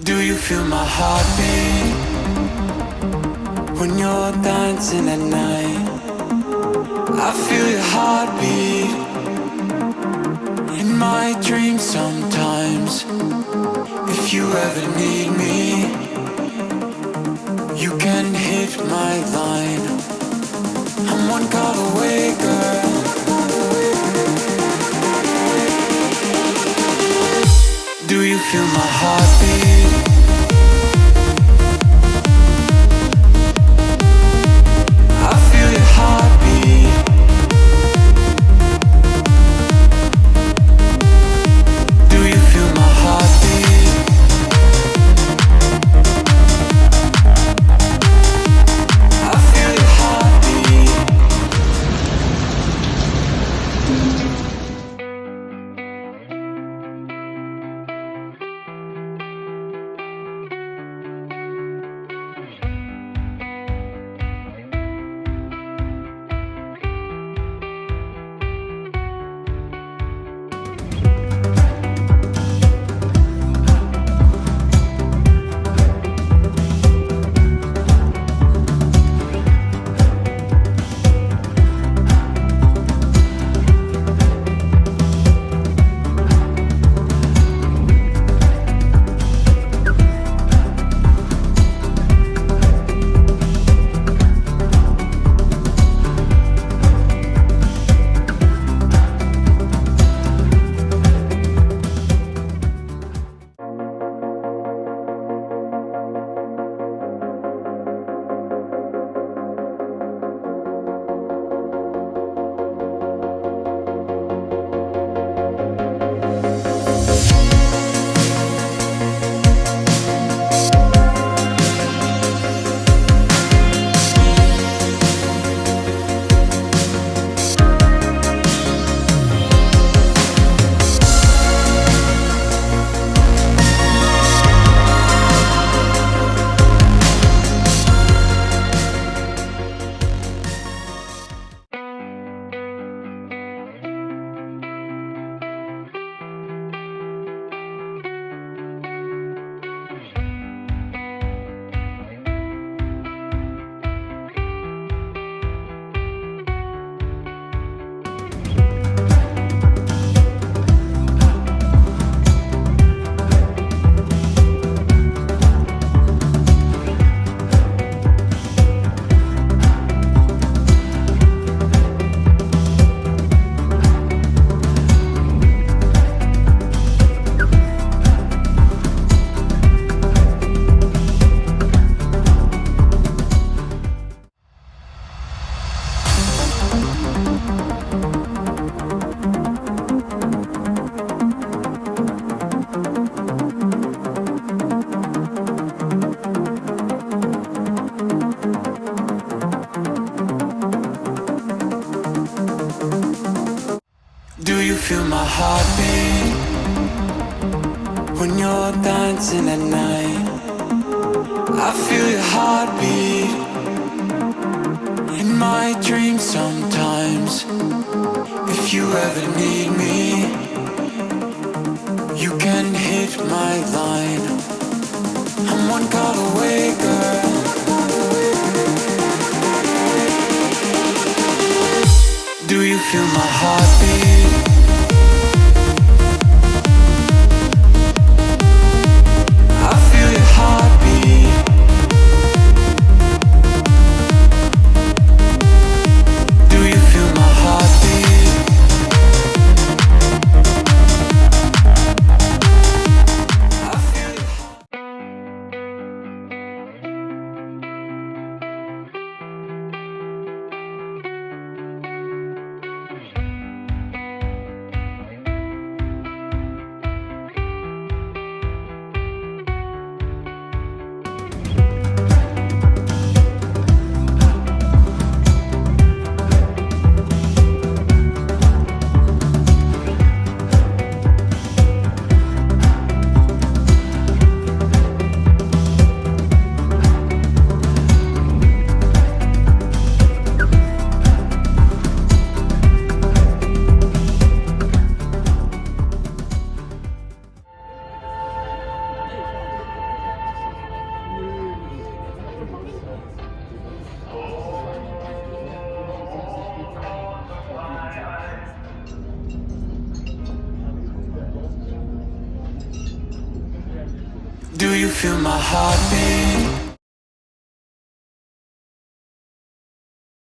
Do you feel my heartbeat when you're dancing at night? I feel your heartbeat in my dreams sometimes. If you ever need me, you can hit my line. I'm one call away, girl. Do you feel my heartbeat? I feel your heartbeat. Do you feel my heartbeat? I feel your heartbeat. Do you feel my heartbeat when you're dancing at night? I feel your heartbeat in my dreams sometimes. If you ever need me, you can hit my line. I'm one call away, girl. Do you feel my heartbeat? I feel your heartbeat. Do you feel my heartbeat? I feel your heartbeat. Do you feel my heartbeat?